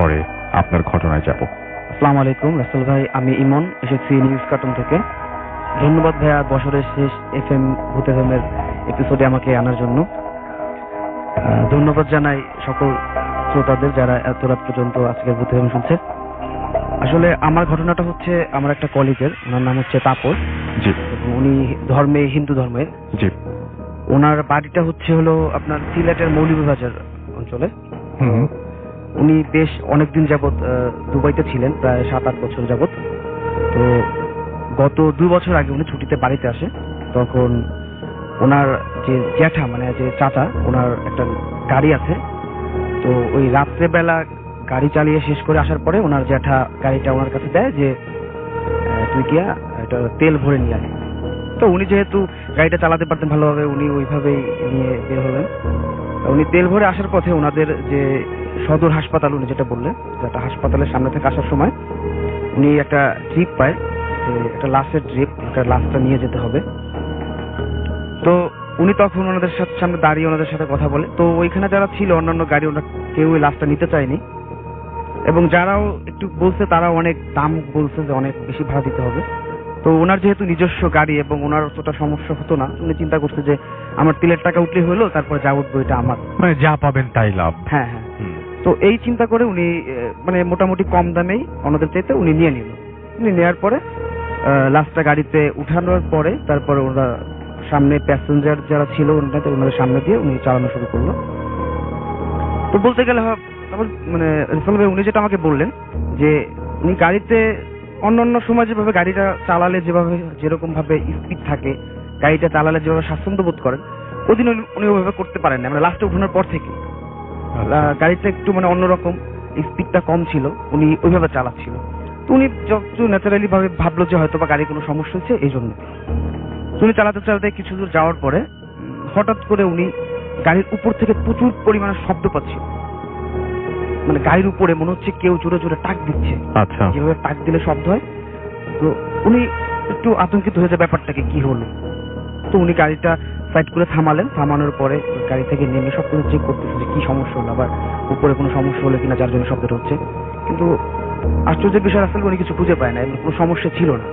পরে আপনার ঘটনায় যাব। আসসালামু আলাইকুম রাসেল ভাই, আমি ইমন, এসেছি নিউজ কার্টুন থেকে। ধন্যবাদ ভাইয়া বছরের শেষ FM ভূত এফএমের এপিসোডে আমাকে আনার জন্য। ধন্যবাদ জানাই সকল শ্রোতাদের যারা এত রাত পর্যন্ত আজকের ভূত এফএম শুনছে। আসলে আমার ঘটনাটা হচ্ছে আমার একটা কলিগের, ওনার নাম হচ্ছে তাপস। জি। উনি হিন্দু ধর্মের। জি। ওনার বাড়িটা হলো আপনার সিলেটের মৌলভীবাজার অঞ্চলে। হুম। উনি বেশ অনেকদিন যাবৎ দুবাইতে ছিলেন, প্রায় 7-8 বছর যাবৎ। তো গত 2 বছর আগে উনি ছুটিতে বাড়িতে আসে। তখন ওনার যে জ্যাঠা, মানে যে চাচা, ওনার একটা গাড়ি আছে। তো ওই রাত্রেবেলা গাড়ি চালিয়ে শেষ করে আসার পরে ওনার জ্যাঠা গাড়িটা ওনার কাছে দেয় যে তুই গিয়া এটা তেল ভরে নিয়ে আয়। তো উনি যেহেতু গাড়িটা চালাতে পারতেন ভালোভাবে, উনি ওইভাবেই নিয়ে বের হলেন। উনি তেল ভরে আসার পথে ওনাদের যে সদর হাসপাতাল, উনি যেটা বললেন, যেটা হাসপাতালের সামনে থেকে আসার সময় উনি একটা ড্রিপ পায়, যে একটা লাশের ড্রিপ, একটা লাশটা নিয়ে যেতে হবে। তো উনি তখন ওনাদের সামনে দাঁড়িয়ে ওনাদের সাথে কথা বলে। তো ওইখানে যারা ছিল অন্যান্য গাড়ি, ওরা কেউ ওই লাশটা নিতে চায়নি, এবং যারাও একটু বলছে তারা অনেক দাম বলছে, যে অনেক বেশি ভাড়া দিতে হবে। তো ওনার যেহেতু নিজস্ব গাড়ি এবং ওনার অতটা সমস্যা হতো না, উনি চিন্তা করছে যে আমার তেলের টাকা উঠলে হলো, তারপরে যা উঠবো এটা আমার, মানে যা পাবেন তাই লাভ। হ্যাঁ হ্যাঁ। তো এই চিন্তা করে উনি মানে মোটামুটি কম দামেই ওনাদের চাইতে উনি নিয়ে নিল। উনি নেওয়ার পরে লাস্টটা গাড়িতে উঠানোর পরে তারপরে ওরা সামনে প্যাসেঞ্জার যারা ছিল ওনাদের সামনে দিয়ে উনি চালানো শুরু করলো। তো বলতে গেলে মানে রিফাল ভাই উনি যেটা আমাকে বললেন যে উনি গাড়িতে অন্য সময় যেভাবে গাড়িটা চালালে যেভাবে যেরকম ভাবে স্পিড থাকে, গাড়িটা চালালে যেভাবে স্বাচ্ছন্দ্য বোধ করেন, ওদিন উনি ওইভাবে করতে পারেন না। মানে লাস্টে উঠানোর পর থেকে গাড়িটা একটু মানে অন্যরকম, স্পিডটা কম ছিল, উনি ওইভাবে চালাচ্ছিল। তো উনি যত ন্যাচারালি ভাবে ভাবলো যে হয়তো বা গাড়ি কোনো সমস্যা হচ্ছে, এই জন্য উনি চালাতে চালাতে কিছু দূর যাওয়ার পরে হঠাৎ করে উনি গাড়ির উপর থেকে প্রচুর পরিমাণে শব্দ পাচ্ছিল। মানে গাড়ির উপরে মনে হচ্ছে কেউ জোরে জোরে টাক দিচ্ছে। আচ্ছা। যেভাবে টাক দিলে শব্দ হয়। তো উনি একটু আতঙ্কিত হয়ে যায়, ব্যাপারটাকে কি হলো। তো উনি গাড়িটা সাইড করে থামালেন। থামানোর পরে গাড়ি থেকে নেমে সব কিছু চেক করতেছে যে কি সমস্যা হলো, আবার উপরে কোনো সমস্যা হলো কিনা যার জন্য শব্দটা হচ্ছে। কিন্তু আশ্চর্যের বিষয় আসলে উনি কিছু খুঁজে পায় না, এমন কোনো সমস্যা ছিল না।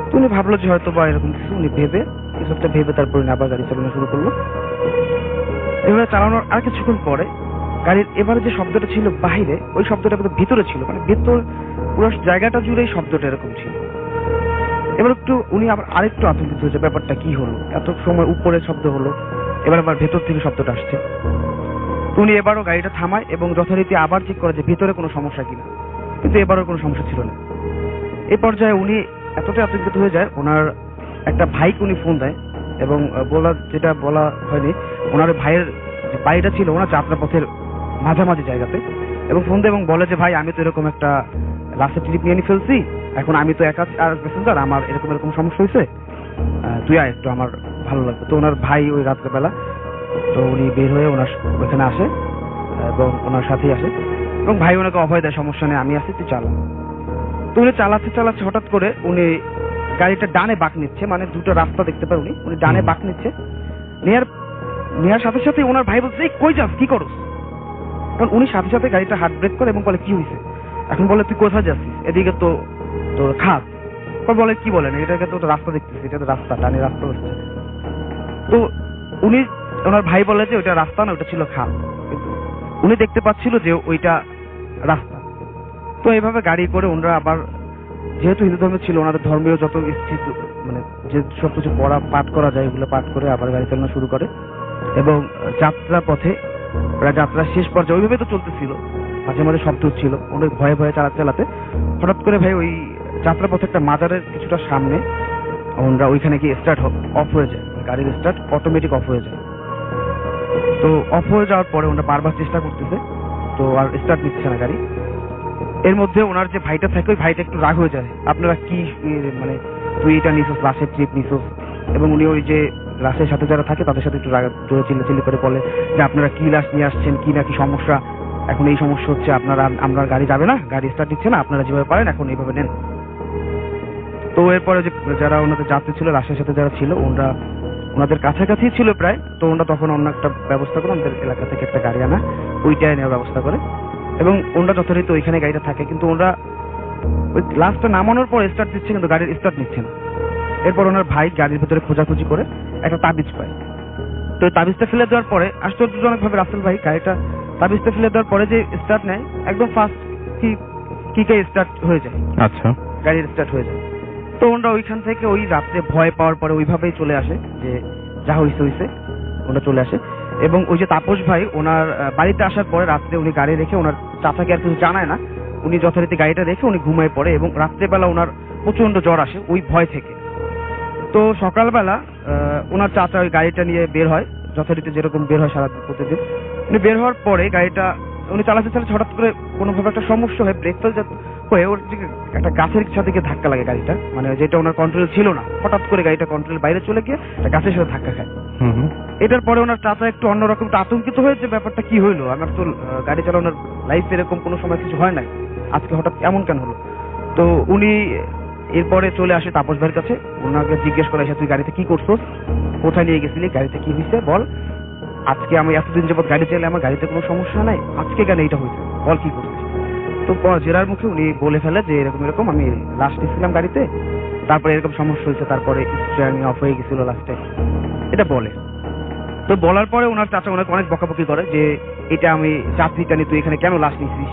তো উনি ভাবলো যে হয়তো বা এরকম কিছু, উনি কিছু একটা ভেবে তারপরে আবার গাড়ি চালানো শুরু করলো। এভাবে চালানোর আর কিছুক্ষণ পরে গাড়ির এবারে যে শব্দটা ছিল বাহিরে, ওই শব্দটা কিন্তু ভিতরে ছিল, মানে ভেতর পুরো জায়গাটা জুড়েই শব্দটা এরকম ছিল। এবার উনি আবার আরেকটু আতঙ্কিত হয়েছে, ব্যাপারটা কি হলো, এত সময় উপরে শব্দ হলো, এবার আবার ভেতর থেকে শব্দটা আসছে। তো উনি এবারও গাড়িটা থামায় এবং যথারীতি আবার চেক করে যে ভিতরে কোনো সমস্যা কিনা, কিন্তু এবারও কোনো সমস্যা ছিল না। এই পর্যায়ে উনি এতটাই আতঙ্কিত হয়ে যায়, ওনার একটা ভাইকে উনি ফোন দেয়, এবং যেটা বলা হয়নি, ওনার ভাইয়ের যে বাড়িটা ছিল ওনার যাত্রাপথের মাঝামাঝি জায়গাতে, এবং ফোন দেয় এবং বলে যে ভাই, আমি তো এরকম একটা লাস্টের ট্রিপ নিয়ে ফেলছি, এখন আমি তো একা আর প্যাসেঞ্জার, আমার এরকম সমস্যা হয়েছে, তুই আয় একটু, আমার ভালো লাগবে। তো ওনার ভাই ওই রাত্রেবেলা, তো উনি বের হয়ে ওনার ওইখানে আসে এবং ওনার সাথেই আসে, এবং ভাই ওনাকে অভয় দেয়, সমস্যা নেই, আমি আসি, তুই চালা। তো উনি চালাচ্ছে হঠাৎ করে উনি গাড়িটা ডানে বাঁক নিচ্ছে, মানে দুটো রাস্তা দেখতে পায় উনি ডানে বাঁক নিচ্ছে। নেওয়ার সাথে সাথে ওনার ভাই বলছে, কই যাস, কি করস? কারণ উনি সাথে সাথে গাড়িটা হার্ট ব্রেক করে এবং বলে কি হয়েছে? এখন বলে তুই কোথায় যাচ্ছিস? এদিকে তো তোর খাত। বলে কি বলেন, এটাকে তো রাস্তা দেখতেছি, এটা তো রাস্তা, ডানে রাস্তা হচ্ছে। তো ওনার ভাই বলে যে ওইটা রাস্তা না, ওটা ছিল খাত। কিন্তু উনি দেখতে পাচ্ছিল যে ওইটা রাস্তা। তো এইভাবে গাড়ি করে ওনারা আবার, যেহেতু হিন্দু ধর্মে ছিল, ওনাদের ধর্মীয় যত মানে যে সব কিছু পাঠ করা যায় এগুলো পাঠ করে আবার গাড়ি চালানো শুরু করে, এবং যাত্রা পথে প্রায় যাত্রার শেষ পর্যায়ে ওইভাবে তো চলতেছিল, মাঝে মাঝে শব্দ হচ্ছিল, অনেক ভয়ে ভয়ে চালাতে হঠাৎ করে ভাই ওই যাত্রা পথে একটা মাজারের কিছুটা সামনে ওনারা ওইখানে গিয়ে স্টার্ট অফ হয়ে যায়, গাড়ির স্টার্ট অটোমেটিক অফ হয়ে যায়। তো অফ হয়ে যাওয়ার পরে ওনারা বারবার চেষ্টা করতেছে, তো আর স্টার্ট নিচ্ছে না গাড়ি। এর মধ্যে ওনার যে ভাইটা থাকে, ওই ভাইটা একটু রাগ হয়ে যায়, আপনারা কি মানে তুই এটা নিছোস, লাশের ট্রিপ নিছোস, এবং উনি ওই যে লাশের সাথে যারা থাকে তাদের সাথে একটু রাগ জোরে চিল্লাচিল্লি করে বলে যে আপনারা কি লাশ নিয়ে আসছেন, কি নাকি সমস্যা, এখন এই সমস্যা হচ্ছে, আমরা গাড়ি যাবে না, গাড়ি স্টার্ট দিচ্ছে না, আপনারা যেভাবে পারেন এখন এইভাবে নেন। তো এরপরে যে যারা ওনাদের যাত্রী ছিল, লাশের সাথে যারা ছিল, ওনাদের কাছাকাছি ছিল প্রায়, তো ওনারা তখন অন্য একটা ব্যবস্থা করে ওনাদের এলাকা থেকে একটা গাড়ি আনা, ওইটাই নেওয়ার ব্যবস্থা করে, এবং ওনারা যথারীতি ওইখানে গাড়িটা থাকে, কিন্তু ওনারা ওই লাস্টটা নামানোর পর স্টার্ট দিচ্ছে কিন্তু গাড়ির স্টার্ট নিচ্ছে না। এরপর ওনার ভাই গাড়ির ভেতরে খোঁজাখুঁজি করে একটা তাবিজ পায়। তো ওই তাবিজটা ফেলে দেওয়ার পরে আশ্চর্যজনকভাবে রাসেল ভাই গাড়িটা তাবিজটা ফেলে দেওয়ার পরে যে স্টার্ট নেয় একদম ফার্স্ট কিকে স্টার্ট হয়ে যায়, আচ্ছা। গাড়ির স্টার্ট হয়ে যায়। তো ওনারা ওইখান থেকে ওই রাত্রে ভয় পাওয়ার পরে ওইভাবেই চলে আসে, যে যা হইছে হইছে, ওনারা চলে আসে। এবং ওই যে তাপস ভাই ওনার বাড়িতে আসার পরে রাত্রে উনি গাড়ি রেখে ওনার চাচাকে আর কিছু জানায় না, উনি যথারীতি গাড়িটা রেখে উনি ঘুমায় পড়ে এবং রাত্রেবেলা ওনার প্রচন্ড জ্বর আসে ওই ভয় থেকে। তো সকালবেলা ওনার চাচা ওই গাড়িটা নিয়ে বের হয়, যথারীতি যেরকম বের হয় সারা প্রতিদিন। উনি বের হওয়ার পরে গাড়িটা উনি চালাতে চালাতে হঠাৎ করে কোনোভাবে একটা সমস্যা হয়ে ব্রেক ফেল হয়ে ওর দিকে একটা গাছের সাথে গিয়ে ধাক্কা লাগে গাড়িটা, মানে যেটা ওনার কন্ট্রোল ছিল না, হঠাৎ করে গাড়িটা কন্ট্রোলের বাইরে চলে গিয়ে একটা গাছের সাথে ধাক্কা খায়। এটার পরে ওনার চাচা একটু অন্যরকম আতঙ্কিত হয়েছে, ব্যাপারটা কি হইলো, আমার তো গাড়ি চালানোর লাইফ এরকম কোনো সময় কিছু হয় নাই, আজকে হঠাৎ এমন কেন হলো। তো উনি এরপরে চলে আসে তাপস ভাইয়ের কাছে, ওনাকে জিজ্ঞেস করে এসে তুই গাড়িতে কি করছো, কোথায় নিয়ে গেছিলি, গাড়িতে কি হয়েছে বল, আজকে আমি এতদিন যাবত গাড়ি চাইলে আমার গাড়িতে কোনো সমস্যা নাই, আজকে কেন এইটা হয়েছে বল কি করছিস। তো জেরার মুখে উনি বলে ফেলে যে এরকম এরকম আমি লাস্ট দিচ্ছিলাম গাড়িতে, তারপরে এরকম সমস্যা হয়েছে, তারপরে স্টিয়ারিং অফ হয়ে গেছিল লাস্টে, এটা বলে। তো বলার পরে ওনার চাচা ওনাকে অনেক বকাবকি করে যে এটা আমি চাকরিটা নিয়ে তুই এখানে কেন লাশ নিছিস,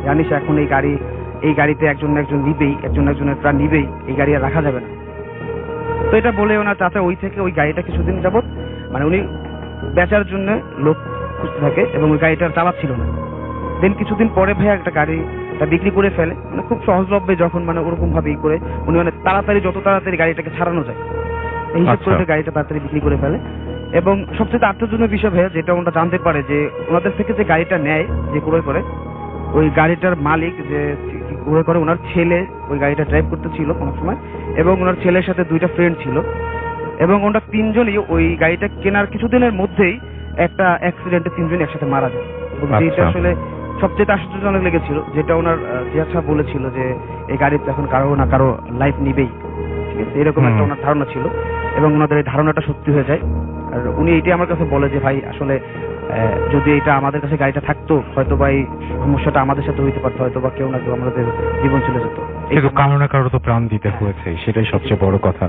জানিস এখন এই গাড়িতে একজন নিবেই, একজনের প্রাণ নিবেই, এই গাড়ি আর রাখা যাবে না। তো এটা বলে ওনার চাচা ওই থেকে ওই গাড়িটা কিছুদিন যাবত মানে উনি বেচার জন্য লোক খুঁজতে থাকে এবং ওই গাড়িটা চালাচ্ছিল না। দেন কিছুদিন পরে ভাই একটা গাড়িটা বিক্রি করে ফেলে, মানে খুব সহজলভ্যে, যখন মানে ওরকম ভাবেই করে উনি মানে তাড়াতাড়ি যত তাড়াতাড়ি গাড়িটাকে ছাড়ানো যায় এই হিসাব করে গাড়িটা তাড়াতাড়ি বিক্রি করে ফেলে। এবং সবচেয়ে আশ্চর্যজনক বিষয় ভাইয়া যেটা ওনারা জানতে পারে যে ওনাদের থেকে যে গাড়িটা নেয়, যে ক্রয় করে, ওই গাড়িটার মালিক যে ক্রয় করে ওনার ছেলে ওই গাড়িটা ড্রাইভ করতে ছিল কোনো সময়, এবং ওনার ছেলের সাথে দুইটা ফ্রেন্ড ছিল, এবং ওনারা তিনজনই ওই গাড়িটা কেনার কিছুদিনের মধ্যেই একটা অ্যাক্সিডেন্টে তিনজনই একসাথে মারা যায়। এবং যেটা আসলে সবচেয়ে আশ্চর্যজনক লেগেছিল, যেটা ওনার জিয়া সাহেব বলেছিল যে এই গাড়িতে এখন কারো না কারো লাইফ নিবেই, ঠিক আছে, এরকম একটা ওনার ধারণা ছিল, এবং ওনাদের এই ধারণাটা সত্যি হয়ে যায়। আর উনি এটাই আমার কাছে বলে যে ভাই আসলে যদি এটা আমাদের কাছে গাড়িটা থাকতো হয়তো বা এই সমস্যাটা আমাদের সাথে হইতে পারতো, হয়তো বা কেউ না কেউ আমাদের জীবন চলে যেত, কিন্তু কারো না কারো তো প্রাণ দিতে হয়েছে, সেটাই সবচেয়ে বড় কথা।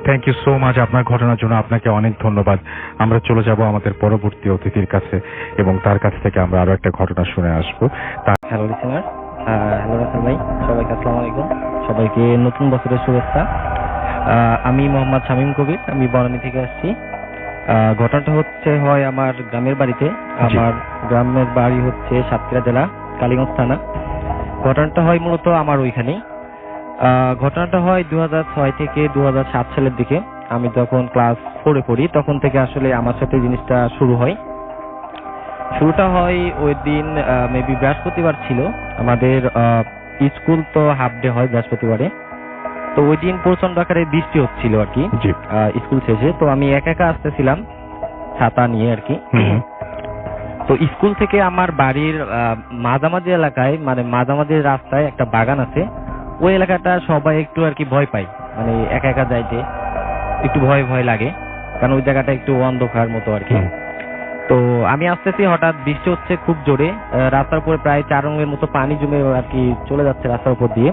থ্যাংক ইউ সো মাচ আপনার ঘটনার জন্য, আপনাকে অনেক ধন্যবাদ। আমরা চলে যাব আমাদের পরবর্তী অতিথির কাছে এবং তার কাছ থেকে আমরা আরো একটা ঘটনা শুনে আসবো। হ্যালো লিসেনার, হ্যালো রাসেল ভাই, সবাইকে আসসালামু আলাইকুম, সবাইকে নতুন বছরের শুভেচ্ছা। আমি মোহাম্মদ শামীম কবির, আমি বনানী থেকে আসছি। ঘটনাটা হয় আমার গ্রামের বাড়িতে। আমার গ্রামের বাড়ি হচ্ছে সাতক্ষীরা জেলা কালীগঞ্জ থানা। ঘটনাটা হয় মূলত আমার ওইখানেই। ঘটনাটা হয় 2006 থেকে 2007 সালের দিকে। আমি যখন ক্লাস 4-এ পড়ি তখন থেকে আসলে আমার সাথে জিনিসটা শুরু হয়। শুরুটা হয় ওই দিন মেবি বৃহস্পতিবার ছিল, আমাদের স্কুল তো হাফ ডে হয় বৃহস্পতিবারে। তো ওই দিন প্রচন্ড আকারে বৃষ্টি হচ্ছিল আর কি স্কুল শেষে। তো আমি একা আসতেছিলাম ছাতা নিয়ে আর কি। তো স্কুল থেকে আমার বাড়ির মাঝামাঝি এলাকায়, মানে মাঝামাঝি রাস্তায় একটা বাগান আছে, ওই এলাকাটা সবাই একটু আর কি ভয় পায়, মানে একা যাইতে একটু ভয় ভয় লাগে, কারণ ওই জায়গাটা একটু অন্ধকার মতো আর কি। তো আমি আসতেছি, হঠাৎ বৃষ্টি হচ্ছে খুব জোরে, রাস্তার উপরে প্রায় 4 রঙের মতো পানি জমে আর কি চলে যাচ্ছে রাস্তার উপর দিয়ে।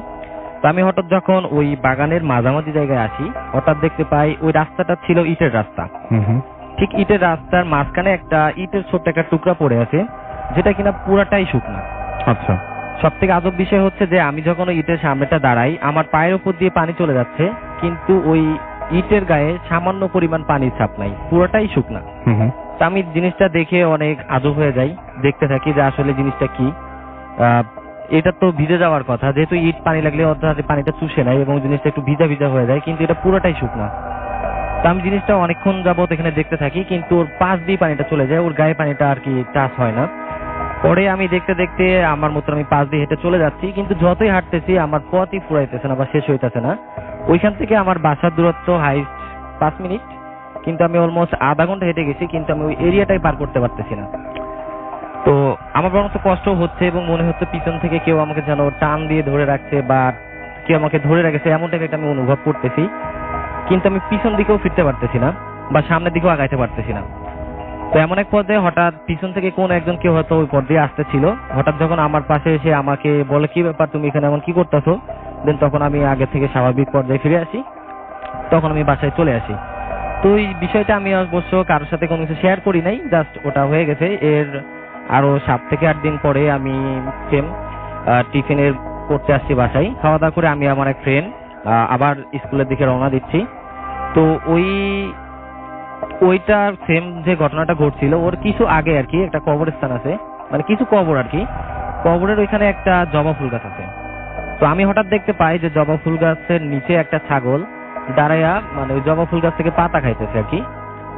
তো আমি হঠাৎ যখন ওই বাগানের মাঝামাঝি জায়গায় আসি, হঠাৎ দেখতে পাই ওই রাস্তাটা ছিল ইটের রাস্তা। ঠিক ইটের রাস্তার মাঝখানে একটা ইটের ছোট্ট একটা টুকরা পড়ে আছে, যেটা কিনা পুরাটাই শুকনা। আচ্ছা, সব থেকে আজব বিষয় হচ্ছে যে আমি যখন ওই ইটের সামনেটা দাঁড়াই, আমার পায়ের উপর দিয়ে পানি চলে যাচ্ছে, কিন্তু ওই ইটের গায়ে সামান্য পরিমাণ পানির ছাপ নাই, পুরোটাই শুকনা। তো আমি জিনিসটা দেখে অনেক আজব হয়ে যাই, দেখতে থাকি যে আসলে জিনিসটা কি। এটা তো ভিজে যাওয়ার কথা, যেহেতু ইট পানি লাগলে অর্থাৎ পানিটা চুষে নেয় এবং জিনিসটা একটু ভিজা ভিজা হয়ে যায়, কিন্তু এটা পুরোটাই শুকনা। তো আমি জিনিসটা অনেকক্ষণ যাবত এখানে দেখতে থাকি, কিন্তু ওর পাশ দিয়ে পানিটা চলে যায়, ওর গায়ে পানিটা আর কি টাচ হয় না। পরে আমি দেখতে দেখতে আমার মতো আমি পাশ দিয়ে হেঁটে চলে যাচ্ছি, কিন্তু যতই হাঁটতেছি আমার পথই ফুরাইতেছে না বা শেষ হইতেছে না। ওইখান থেকে আমার বাসার দূরত্ব হাইস্ট 5 মিনিট, কিন্তু আমি অলমোস্ট আধা ঘন্টা হেঁটে গেছি, কিন্তু আমি ওই এরিয়াটাই পার করতে পারতেছি না। তো আমার বরঞ্চ কষ্ট হচ্ছে এবং মনে হচ্ছে পিছন থেকে কেউ আমাকে যেন টান দিয়ে ধরে রাখছে বা কেউ আমাকে ধরে রাখছে, এমন টাইপের একটা আমি অনুভব করতেছি, কিন্তু আমি পিছন দিকেও ফিরতে পারতেছি না বা সামনের দিকেও আগাইতে পারতেছি না। তো এমন এক পর্যায়ে হঠাৎ পিছন থেকে কোন একজন কেউ হয়তো ওই পথ দিয়ে আসতেছিল, হঠাৎ যখন আমার পাশে এসে আমাকে বলে কি ব্যাপার তুমি এখানে এমন কি করতেছো, দেন তখন আমি আগে থেকে স্বাভাবিক পর্যায়ে ফিরে আসি, তখন আমি বাসায় চলে আসি। তো এই বিষয়টা আমি অবশ্য কারোর সাথে কোনো কিছু শেয়ার করি নাই, জাস্ট ওটা হয়ে গেছে। এর আরো 7 থেকে 8 দিন পরে আমি সেম টিফিনের করতে আসছি বাসায়, খাওয়া দাওয়া করে আমি আমার এক ফ্রেন্ড আবার স্কুলের দিকে রওনা দিচ্ছি। তো ওইটার সেম যে ঘটনাটা ঘটছিল ওর কিছু আগে আর কি একটা কবরস্থান আছে, মানে কিছু কবর আর কি, কবরের ওইখানে একটা জবা ফুল গাছ আছে। তো আমি হঠাৎ দেখতে পাই যে জবা ফুল গাছের নিচে একটা ছাগল দাঁড়াইয়া মানে ওই জবা ফুল গাছ থেকে পাতা খাইতেছে আর কি।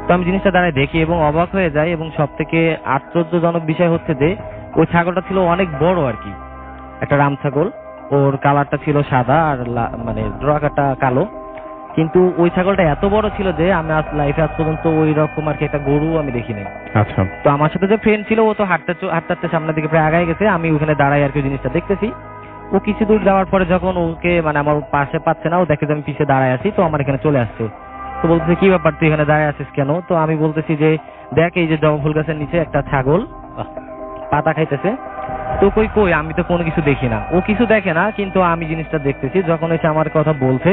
তো আমি জিনিসটা দাঁড়ায় দেখি এবং অবাক হয়ে যাই, এবং সব থেকে আশ্চর্যজনক বিষয় হচ্ছে যে ওই ছাগলটা ছিল অনেক বড় আর কি, একটা রাম ছাগল। ওর কালারটা ছিল সাদা আর মানে ড্রাকাটা কালো, কিন্তু ওই ছাগলটা এত বড় ছিল যে আমি লাইফে আজ পর্যন্ত ওই রকম আর কি একটা গরু আমি দেখি নাই। আচ্ছা, তো আমার সাথে যে ফ্রেন্ড ছিল ও তো হাঁটতে সামনের দিকে প্রায় আগায় গেছে, আমি ওখানে দাঁড়াই আর কি জিনিসটা দেখতেছি। ও কিছু দূর যাওয়ার পরে যখন ওকে মানে আমার পাশে পাচ্ছে না, ও দেখে যে আমি পিছিয়ে দাঁড়ায় আছি, তো আমার এখানে চলে আসছে। তো বলতেছে কি ব্যাপার তুই এখানে দাঁড়ায় আছিস কেন? তো আমি বলতেছি যে দেখ এই যে জবা ফুল গাছের নিচে একটা ছাগল পাতা খাইতেছে। তো কই আমি তো কোনো কিছু দেখি না। ও কিছু দেখে না, কিন্তু আমি জিনিসটা দেখতেছি। যখন এসে আমার কথা বলছে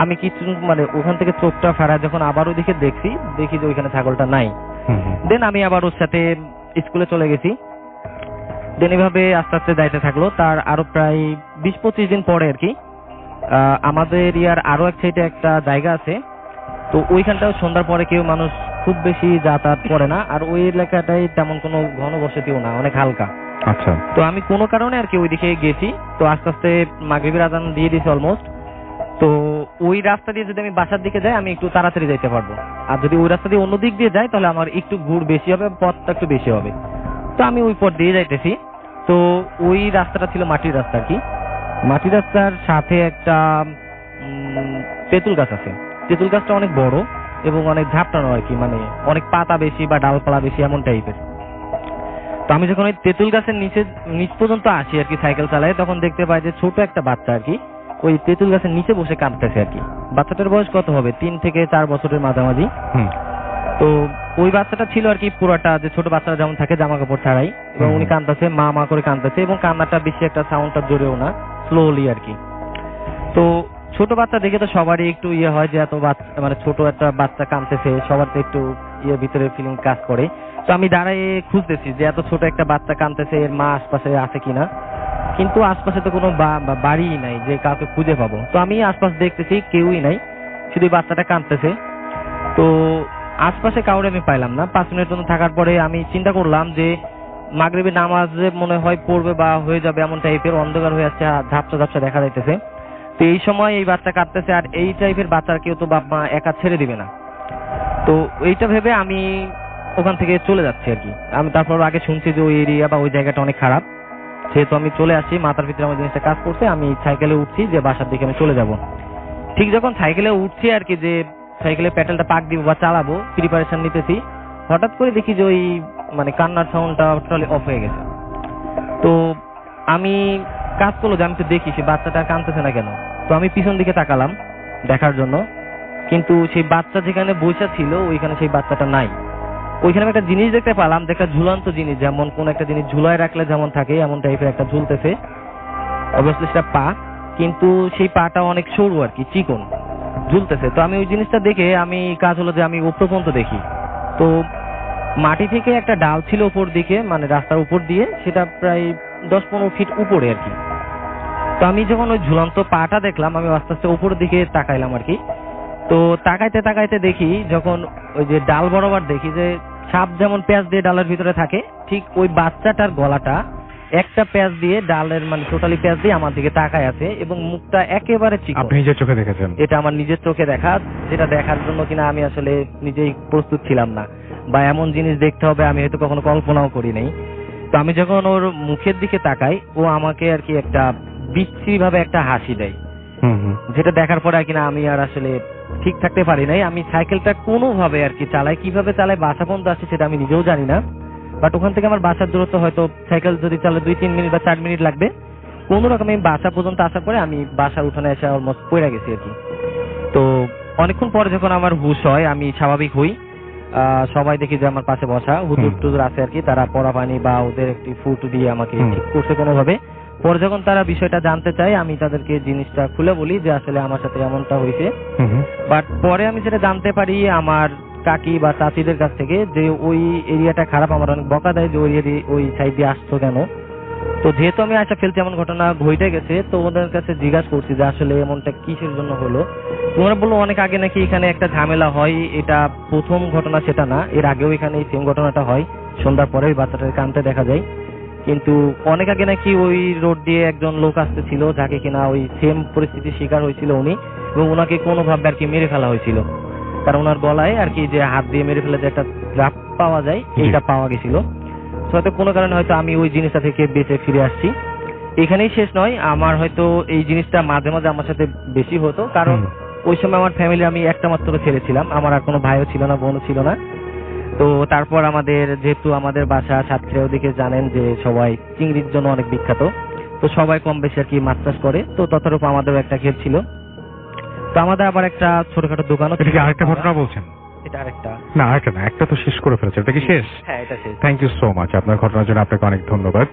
আমি কিছু মানে ওখান থেকে চোখটা ফেরা যখন আবার ওদিকে দেখি যে ওইখানে ছাগলটা নাই। দেন আমি আবার ওর সাথে স্কুলে চলে গেছি। দেন এভাবে আস্তে আস্তে যাইতে থাকলো। তার আরো প্রায় 20-25 দিন পরে আর কি আমাদের এরিয়ার আরো এক সাইডে একটা জায়গা আছে। তো ওইখানটাও সন্ধ্যার পরে কেউ মানুষ খুব বেশি যাতায়াত করে না, আর ওই এলাকাটাই তেমন কোনো ঘনবসতিও না, অনেক হালকা। আচ্ছা, তো আমি কোনো কারণে আর কি ওইদিকে গেছি। তো আস্তে আস্তে মাগরিবের আজান দিয়ে দিয়েছি অলমোস্ট। তো ওই রাস্তা দিয়ে যদি আমি বাসার দিকে যাই আমি একটু তাড়াতাড়ি যাইতে পারবো, আর যদি ওই রাস্তা দিয়ে অন্য দিক দিয়ে যাই তাহলে আমার একটু ঘুর বেশি হবে, পথটা একটু বেশি হবে। তো আমি ওই পথ দিয়ে যাইতেছি। তো ওই রাস্তাটা ছিল মাটির রাস্তা আর কি। মাটির রাস্তার সাথে একটা তেঁতুল গাছ আছে। তেঁতুল গাছটা অনেক বড় এবং অনেক ঝাপটানো আর কি, মানে অনেক পাতা বেশি বা ডালপালা বেশি এমন টাইপের। তো আমি যখন ওই তেঁতুল গাছের নিচ পর্যন্ত আসি আর কি সাইকেল চালায়, তখন দেখতে পাই যে ছোট একটা বাচ্চা আর কি ওই তেঁতুল গাছের নিচে বসে কাঁদতেছে আর কি। বাচ্চাটার বয়স কত হবে, 3 থেকে 4 বছরের মাঝামাঝি। তো ওই বাচ্চাটা ছিল আর কি পুরাটা যে ছোট বাচ্চারা যেমন থাকে জামা কাপড় ছাড়াই, এবং উনি কাঁদতেছে, মা করে কাঁদতেছে, এবং কান্নাটা বেশি একটা সাউন্ডটা জোরেও না, স্লোলি আর কি। তো ছোট বাচ্চা দেখে তো সবারই একটু ইয়ে হয় যে এত বাচ্চা মানে ছোট একটা বাচ্চা কাঁদতেছে, সবার তো একটু ইয়ে ভিতরে ফিলিং কাজ করে। তো আমি দাঁড়ায় খুঁজতেছি যে এত ছোট একটা বাচ্চা কাঁদতেছে, এর মা আশপাশে আছে কিনা, কিন্তু আশপাশে তো কোনো বাড়ি নাই যে কাউকে খুঁজে পাবো। তো আমি আশপাশ দেখতেছি কেউই নাই, শুধু বাচ্চাটা কাঁদতেছে। তো আশপাশে কাউরে আমি পাইলাম না। 5 মিনিট মতো থাকার পরে আমি চিন্তা করলাম যে মাগরিবের নামাজে মনে হয় পড়বে বা হয়ে যাবে এমন টাইপের, অন্ধকার হয়ে যাচ্ছে, ঝাপসা ঝাপসা দেখা যাইতেছে। তো এই সময় এই বাচ্চা কাঁদতেছে, আর এই টাইপের বাচ্চার কেউ তো বাপ মা একা ছেড়ে দিবে না। তো এইটা ভেবে আমি ওখান থেকে চলে যাচ্ছি আর কি। আমি তারপর আগে শুনছি যে ওই এরিয়া বা ওই জায়গাটা অনেক খারাপ, সেহেতু আমি চলে আসি। মাথার ভিতরে আমার জিনিসটা কাজ করছে, আমি সাইকেলে উঠছি যে বাসার দিকে আমি চলে যাব। ঠিক যখন সাইকেলে উঠছি আর কি, যে সাইকেলে প্যাডেলটা পাক দিব বা চালাবো প্রিপারেশন নিতেছি, হঠাৎ করে দেখি যে ওই মানে কান্নার সাউন্ডটা টোটালি অফ হয়ে গেছে। তো আমি কাজ করলো যে আমি তো দেখি সে বাচ্চাটা কাঁদতেছে না কেন। তো আমি পিছন দিকে তাকালাম দেখার জন্য, কিন্তু সেই বাচ্চা যেখানে বসে ছিল ওইখানে সেই বাচ্চাটা নাই। ওইখানে আমি একটা জিনিস দেখতে পেলাম, যে একটা ঝুলন্ত জিনিস, যেমন কোন একটা জিনিস ঝুলায় রাখলে যেমন থাকে এমন টাইপের একটা ঝুলতেছে। অবশ্যই সেটা পা, কিন্তু সেই পাটা অনেক সরু আর কি, চিকন ঝুলতেছে। তো আমি ওই জিনিসটা দেখে আমি কাজ হলো যে আমি উপর পর্যন্ত দেখি। তো মাটি থেকে একটা ডাল ছিল উপর দিকে, মানে রাস্তার উপর দিয়ে, সেটা প্রায় 10-15 ফিট উপরে আর কি। তো আমি যখন ওই ঝুলন্ত পাটা দেখলাম, আমি আস্তে আস্তে উপরের দিকে তাকাইলাম আর কি। তো তাকাইতে তাকাইতে দেখি, যখন ওই যে ডাল বরাবর দেখি যে সাপ যেমন পেঁয়াজ দিয়ে ডালের ভিতরে থাকে, ঠিক ওই বাচ্চাটার গলাটা একটা পেঁয়াজ দিয়ে ডালের মানে টোটালি পেঁয়াজ দিয়ে আমার দিকে তাকায় আছে, এবং মুখটা একেবারে চিকন। আপনি নিজের চোখে দেখেছেন? এটা আমার নিজের চোখে দেখা, যেটা দেখার জন্য কিনা আমি আসলে নিজেই প্রস্তুত ছিলাম না, বা এমন জিনিস দেখতে হবে আমি হয়তো কখনো কল্পনাও করি নাই। তো আমি যখন ওর মুখের দিকে তাকাই, ও আমাকে আর কি একটা বিশ্রী ভাবে একটা হাসি দেয়, যেটা দেখার পরে আর কিনা আমি আর আসলে ঠিক থাকতে পারি নাই। আমি সাইকেলটা কোনোভাবে আর কি চালাই, কিভাবে চালাই বাসা পর্যন্ত আসছে সেটা আমি নিজেও জানি না, বাট ওখান থেকে আমার বাসার দূরত্ব হয়তো সাইকেল যদি চালে 2-3 মিনিট বা 4 মিনিট লাগবে। কোন রকম আমি বাসা পর্যন্ত আসার পরে আমি বাসার উঠানে এসে অলমোস্ট পড়ে গেছি আর কি। তো অনেকক্ষণ পরে যখন আমার হুশ হয়, আমি স্বাভাবিক হই, সবাই দেখি যে আমার পাশে বসা হুজুর হুম। টুজুর আছে আর কি, তারা পড়া পানি বা ওদের একটি ফুট দিয়ে আমাকে হুম। ঠিক করছে কোনোভাবে। পরে যখন তারা বিষয়টা জানতে চায় আমি তাদেরকে জিনিসটা খুলে বলি যে আসলে আমার সাথে এমনটা হয়েছে। হুম হুম। বাট পরে আমি যেটা জানতে পারি আমার কাকি বা চাচিদের কাছ থেকে, যে ওই এরিয়াটা খারাপ, আমার অনেক বকা দেয় যে ওই সাইড দিয়ে আসছো কেন। তো যেহেতু আমি আশা ফেলছি এমন ঘটনা ঘটে গেছে, তো ওদের কাছে জিজ্ঞাসা করছি যে আসলে এমনটা কিসের জন্য হলো। তোমরা বললো অনেক আগে নাকি এখানে একটা ঝামেলা হয়, এটা প্রথম ঘটনা সেটা না, এর আগেও এখানে এই সেম ঘটনাটা হয়, সন্ধ্যার পরে ওই বাচ্চাটাকে কাঁদতে দেখা যায়। কিন্তু অনেক আগে নাকি ওই রোড দিয়ে একজন লোক আসতেছিল যাকে কিনা ওই সেম পরিস্থিতির শিকার হয়েছিল উনি, এবং ওনাকে কোনোভাবে আর কি মেরে ফেলা হয়েছিল, কারণ ওনার গলায় আর কি যে হাত দিয়ে মেরে ফেলে যে একটা ড্রাপ পাওয়া যায় এইটা পাওয়া গেছিল। তো হয়তো কোনো কারণে হয়তো আমি ওই জিনিসটা থেকে বেঁচে ফিরে আসছি। এখানেই শেষ নয়, আমার হয়তো এই জিনিসটা মাঝে মাঝে আমার সাথে বেশি হতো, কারণ ওই সময় আমার ফ্যামিলি আমি একটা মাত্র ছেলে ছিলাম, আমার আর কোনো ভাইও ছিল না, বোনও ছিল না। তো তারপর আমাদের যেহেতু আমাদের বাসা সাতক্ষীরা ওদিকে জানেন যে সবাই চিংড়ির জন্য অনেক বিখ্যাত, তো সবাই কম বেশি আর কি মাছ চাষ করে, তো তথারূপ আমাদেরও একটা ক্ষেত ছিল। তো আমাদের আবার একটা ছোটখাটো দোকানও এটা ছিল। কি আরেকটা ঘটনা বলছেন? এটা আরেকটা। না আরেকটা না, একটা তো শেষ করে ফেলেছে, এটা কি শেষ? হ্যাঁ, এটা শেষ। থ্যাংক ইউ সো মাচ, আপনার ঘটনার জন্য আপনাকে অনেক ধন্যবাদ।